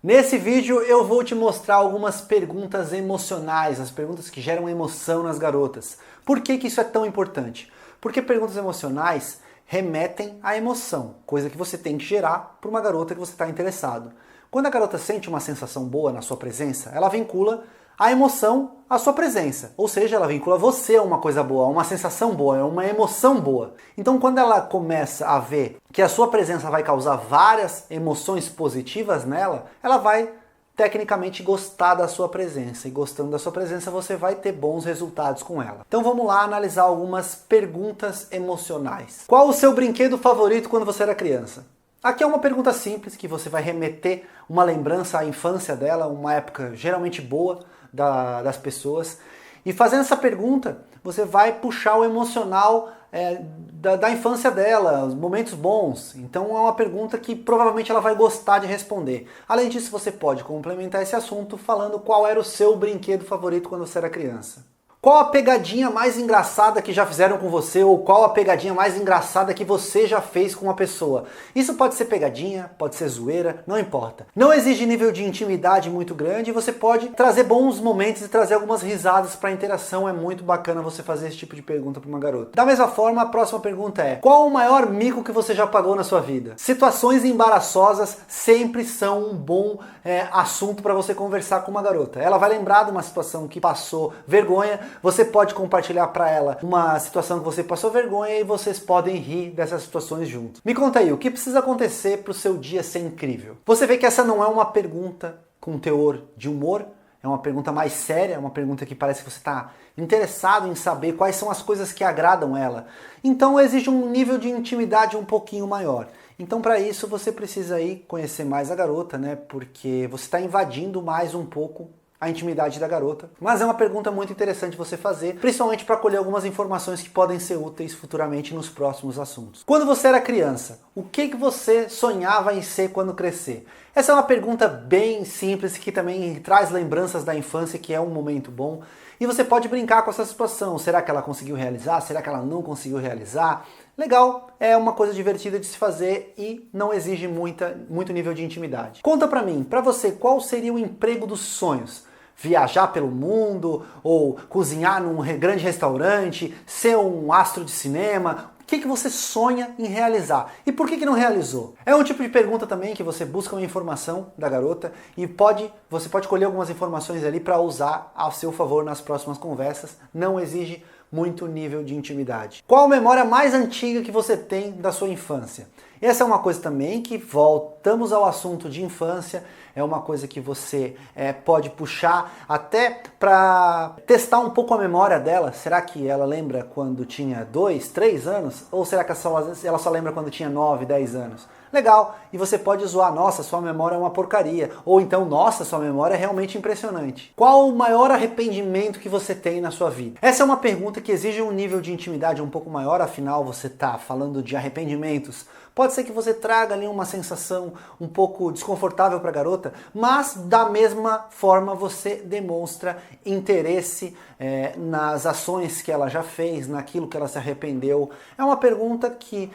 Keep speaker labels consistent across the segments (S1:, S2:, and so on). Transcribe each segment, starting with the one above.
S1: Nesse vídeo eu vou te mostrar algumas perguntas emocionais, as perguntas que geram emoção nas garotas. Por que que isso é tão importante? Porque perguntas emocionais remetem à emoção, coisa que você tem que gerar para uma garota que você está interessado. Quando a garota sente uma sensação boa na sua presença, ela vincula a emoção à sua presença. Ou seja, ela vincula você a uma coisa boa, a uma sensação boa, a uma emoção boa. Então quando ela começa a ver que a sua presença vai causar várias emoções positivas nela, ela vai tecnicamente gostar da sua presença. E gostando da sua presença, você vai ter bons resultados com ela. Então vamos lá analisar algumas perguntas emocionais. Qual o seu brinquedo favorito quando você era criança? Aqui é uma pergunta simples que você vai remeter uma lembrança à infância dela, uma época geralmente boa das pessoas. E fazendo essa pergunta, você vai puxar o emocional da infância dela, os momentos bons. Então é uma pergunta que provavelmente ela vai gostar de responder. Além disso, você pode complementar esse assunto falando qual era o seu brinquedo favorito quando você era criança. Qual a pegadinha mais engraçada que já fizeram com você ou qual a pegadinha mais engraçada que você já fez com uma pessoa? Isso pode ser pegadinha, pode ser zoeira, não importa. Não exige nível de intimidade muito grande e você pode trazer bons momentos e trazer algumas risadas para a interação. É muito bacana você fazer esse tipo de pergunta para uma garota. Da mesma forma, a próxima pergunta é: qual o maior mico que você já pagou na sua vida? Situações embaraçosas sempre são um bom assunto para você conversar com uma garota. Ela vai lembrar de uma situação que passou vergonha. Você pode compartilhar para ela uma situação que você passou vergonha e vocês podem rir dessas situações juntos. Me conta aí, o que precisa acontecer para o seu dia ser incrível? Você vê que essa não é uma pergunta com teor de humor, é uma pergunta mais séria, é uma pergunta que parece que você está interessado em saber quais são as coisas que agradam ela. Então exige um nível de intimidade um pouquinho maior. Então para isso você precisa aí conhecer mais a garota, né? Porque você está invadindo mais um pouco a intimidade da garota. Mas é uma pergunta muito interessante você fazer, principalmente para colher algumas informações que podem ser úteis futuramente nos próximos assuntos. Quando você era criança, o que você sonhava em ser quando crescer? Essa é uma pergunta bem simples que também traz lembranças da infância, que é um momento bom. E você pode brincar com essa situação. Será que ela conseguiu realizar? Será que ela não conseguiu realizar? Legal, é uma coisa divertida de se fazer e não exige muito nível de intimidade. Conta pra mim, pra você, qual seria o emprego dos sonhos? Viajar pelo mundo, ou cozinhar num grande restaurante, ser um astro de cinema? O que você sonha em realizar? E por que não realizou? É um tipo de pergunta também que você busca uma informação da garota e você pode colher algumas informações ali para usar ao seu favor nas próximas conversas. Não exige muito nível de intimidade. Qual a memória mais antiga que você tem da sua infância? Essa é uma coisa também que voltamos ao assunto de infância, é uma coisa que você pode puxar até para testar um pouco a memória dela. Será que ela lembra quando tinha 2, 3 anos? Ou será que ela só lembra quando tinha 9, 10 anos? Legal, e você pode zoar: nossa, sua memória é uma porcaria. Ou então, nossa, sua memória é realmente impressionante. Qual o maior arrependimento que você tem na sua vida? Essa é uma pergunta que exige um nível de intimidade um pouco maior, afinal você está falando de arrependimentos. Pode ser que você traga ali uma sensação um pouco desconfortável para a garota, mas da mesma forma você demonstra interesse nas ações que ela já fez, naquilo que ela se arrependeu. É uma pergunta que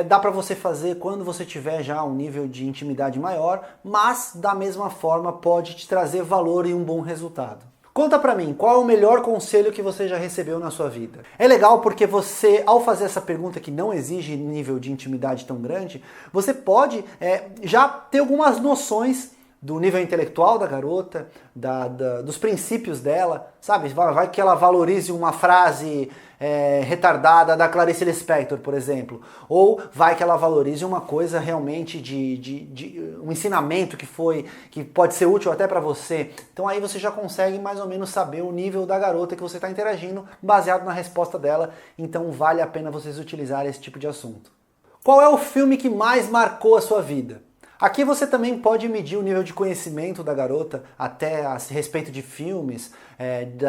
S1: dá para você fazer quando você tiver já um nível de intimidade maior, mas da mesma forma pode te trazer valor e um bom resultado. Conta pra mim, qual é o melhor conselho que você já recebeu na sua vida? É legal porque você, ao fazer essa pergunta que não exige nível de intimidade tão grande, você pode já ter algumas noções do nível intelectual da garota, dos princípios dela, sabe? Vai que ela valorize uma frase retardada da Clarice Lispector, por exemplo. Ou vai que ela valorize uma coisa realmente de um ensinamento que pode ser útil até para você. Então aí você já consegue mais ou menos saber o nível da garota que você está interagindo baseado na resposta dela. Então vale a pena vocês utilizarem esse tipo de assunto. Qual é o filme que mais marcou a sua vida? Aqui você também pode medir o nível de conhecimento da garota até a respeito de filmes,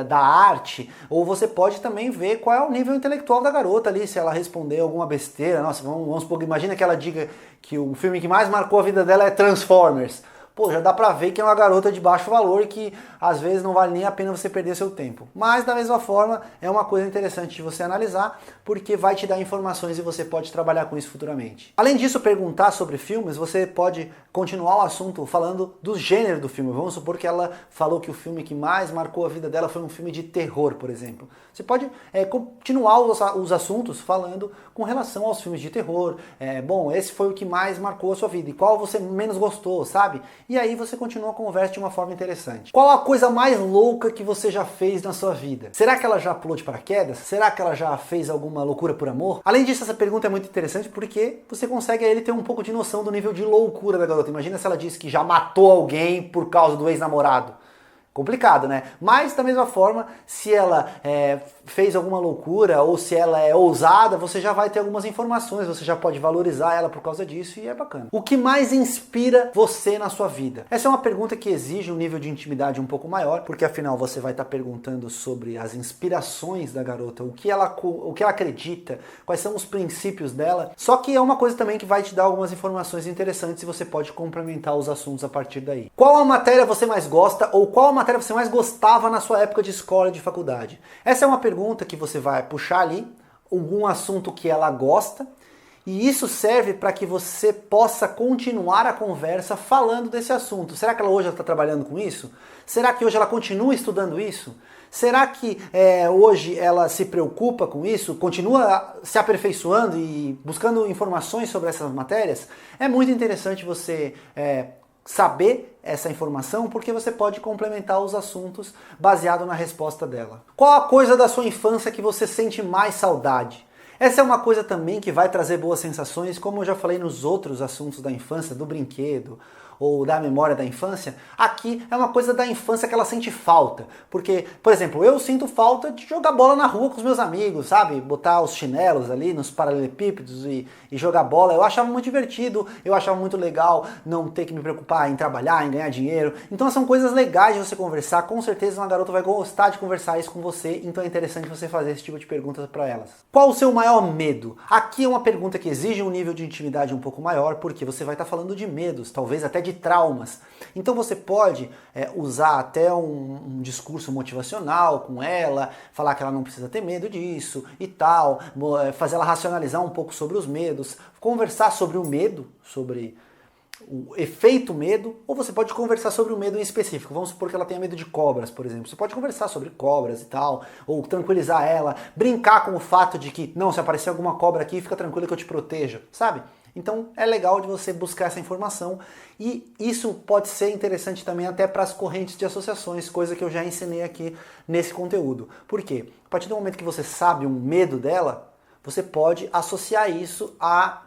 S1: da arte, ou você pode também ver qual é o nível intelectual da garota ali, se ela responder alguma besteira. Nossa, vamos supor, imagina que ela diga que o filme que mais marcou a vida dela é Transformers. pô, já dá pra ver que é uma garota de baixo valor e que às vezes não vale nem a pena você perder seu tempo. Mas da mesma forma, é uma coisa interessante de você analisar, porque vai te dar informações e você pode trabalhar com isso futuramente. Além disso, perguntar sobre filmes, você pode continuar o assunto falando do gênero do filme. Vamos supor que ela falou que o filme que mais marcou a vida dela foi um filme de terror, por exemplo. Você pode continuar os assuntos falando com relação aos filmes de terror. Bom, esse foi o que mais marcou a sua vida. E qual você menos gostou, sabe? E aí você continua a conversa de uma forma interessante. Qual a coisa mais louca que você já fez na sua vida? Será que ela já pulou de paraquedas? Será que ela já fez alguma loucura por amor? Além disso, essa pergunta é muito interessante porque você consegue aí ter um pouco de noção do nível de loucura da garota. Imagina se ela disse que já matou alguém por causa do ex-namorado. Complicado, né? Mas, da mesma forma, se ela fez alguma loucura ou se ela é ousada, você já vai ter algumas informações, você já pode valorizar ela por causa disso e é bacana. O que mais inspira você na sua vida? Essa é uma pergunta que exige um nível de intimidade um pouco maior, porque afinal você vai estar perguntando sobre as inspirações da garota, o que ela acredita, quais são os princípios dela. Só que é uma coisa também que vai te dar algumas informações interessantes e você pode complementar os assuntos a partir daí. Qual a matéria você mais gosta ou qual a matéria você mais gostava na sua época de escola e de faculdade? Essa é uma pergunta que você vai puxar ali, algum assunto que ela gosta, e isso serve para que você possa continuar a conversa falando desse assunto. Será que ela hoje está trabalhando com isso? Será que hoje ela continua estudando isso? Será que hoje ela se preocupa com isso? Continua se aperfeiçoando e buscando informações sobre essas matérias? É muito interessante você saber essa informação, porque você pode complementar os assuntos baseado na resposta dela. Qual a coisa da sua infância que você sente mais saudade? Essa é uma coisa também que vai trazer boas sensações, como eu já falei nos outros assuntos da infância, do brinquedo ou da memória da infância. Aqui é uma coisa da infância que ela sente falta, porque, por exemplo, eu sinto falta de jogar bola na rua com os meus amigos, sabe? Botar os chinelos ali nos paralelepípedos e jogar bola. Eu achava muito divertido, eu achava muito legal não ter que me preocupar em trabalhar, em ganhar dinheiro. Então são coisas legais de você conversar. Com certeza uma garota vai gostar de conversar isso com você, então é interessante você fazer esse tipo de perguntas para elas. Qual o seu maior medo? Aqui é uma pergunta que exige um nível de intimidade um pouco maior, porque você vai estar falando de medos, talvez até de traumas. Então você pode usar até um discurso motivacional com ela, falar que ela não precisa ter medo disso e tal, fazer ela racionalizar um pouco sobre os medos, conversar sobre o medo, sobre o efeito medo, ou você pode conversar sobre o medo em específico. Vamos supor que ela tenha medo de cobras, por exemplo. Você pode conversar sobre cobras e tal, ou tranquilizar ela, brincar com o fato de que, não, se aparecer alguma cobra aqui, fica tranquilo que eu te protejo, sabe? Então é legal de você buscar essa informação e isso pode ser interessante também até para as correntes de associações, coisa que eu já ensinei aqui nesse conteúdo. Por quê? A partir do momento que você sabe um medo dela, você pode associar isso a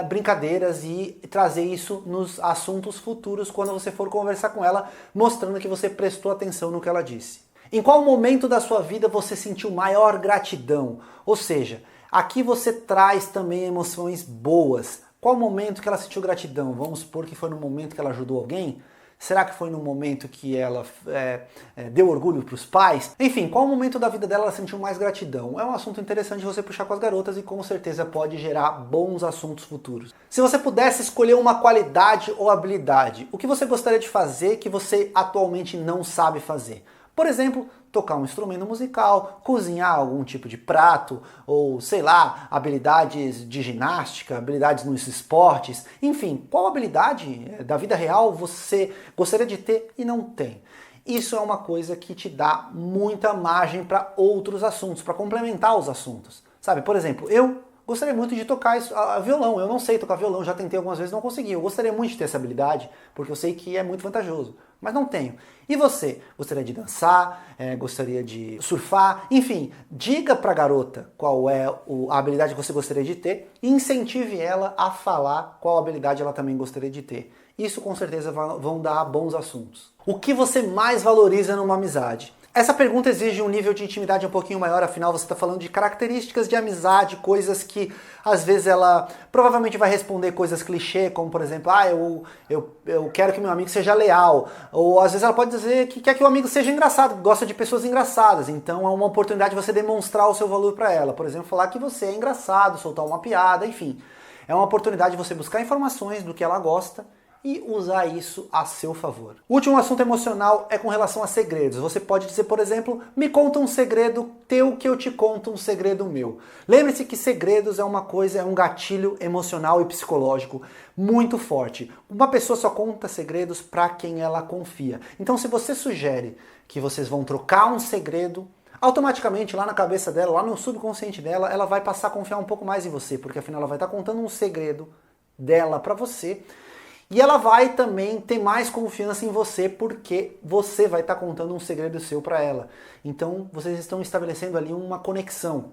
S1: brincadeiras e trazer isso nos assuntos futuros quando você for conversar com ela, mostrando que você prestou atenção no que ela disse. Em qual momento da sua vida você sentiu maior gratidão? Ou seja, aqui você traz também emoções boas. Qual momento que ela sentiu gratidão? Vamos supor que foi no momento que ela ajudou alguém? Será que foi no momento que ela deu orgulho para os pais? Enfim, qual momento da vida dela ela sentiu mais gratidão? É um assunto interessante de você puxar com as garotas e com certeza pode gerar bons assuntos futuros. Se você pudesse escolher uma qualidade ou habilidade, o que você gostaria de fazer que você atualmente não sabe fazer? Por exemplo, tocar um instrumento musical, cozinhar algum tipo de prato, ou sei lá, habilidades de ginástica, habilidades nos esportes, enfim, qual habilidade da vida real você gostaria de ter e não tem? Isso é uma coisa que te dá muita margem para outros assuntos, para complementar os assuntos. Sabe, por exemplo, eu gostaria muito de tocar violão, eu não sei tocar violão, já tentei algumas vezes, não consegui. Eu gostaria muito de ter essa habilidade, porque eu sei que é muito vantajoso, mas não tenho. E você? Gostaria de dançar? Gostaria de surfar? Enfim, diga pra garota qual é a habilidade que você gostaria de ter e incentive ela a falar qual habilidade ela também gostaria de ter. Isso com certeza vão dar bons assuntos. O que você mais valoriza numa amizade? Essa pergunta exige um nível de intimidade um pouquinho maior, afinal você está falando de características de amizade, coisas que às vezes ela provavelmente vai responder coisas clichê, como por exemplo, eu quero que meu amigo seja leal, ou às vezes ela pode dizer que quer que o amigo seja engraçado, que gosta de pessoas engraçadas, então é uma oportunidade de você demonstrar o seu valor para ela, por exemplo, falar que você é engraçado, soltar uma piada, enfim. É uma oportunidade de você buscar informações do que ela gosta e usar isso a seu favor. O último assunto emocional é com relação a segredos. Você pode dizer, por exemplo, me conta um segredo teu que eu te conto um segredo meu. Lembre-se que segredos é uma coisa, é um gatilho emocional e psicológico muito forte. Uma pessoa só conta segredos para quem ela confia. Então, se você sugere que vocês vão trocar um segredo, automaticamente lá na cabeça dela, lá no subconsciente dela, ela vai passar a confiar um pouco mais em você, porque afinal ela vai estar contando um segredo dela para você. E ela vai também ter mais confiança em você porque você vai estar contando um segredo seu para ela. Então vocês estão estabelecendo ali uma conexão.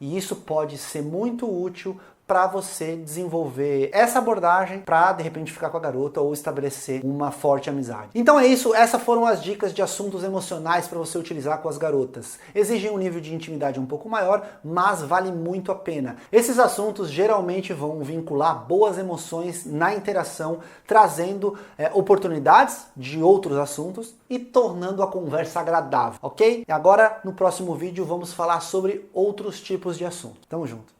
S1: E isso pode ser muito útil para você desenvolver essa abordagem para de repente ficar com a garota ou estabelecer uma forte amizade. Então é isso, essas foram as dicas de assuntos emocionais para você utilizar com as garotas. Exigem um nível de intimidade um pouco maior, mas vale muito a pena. Esses assuntos geralmente vão vincular boas emoções na interação, trazendo oportunidades de outros assuntos e tornando a conversa agradável, ok? E agora no próximo vídeo vamos falar sobre outros tipos de assunto. Tamo junto!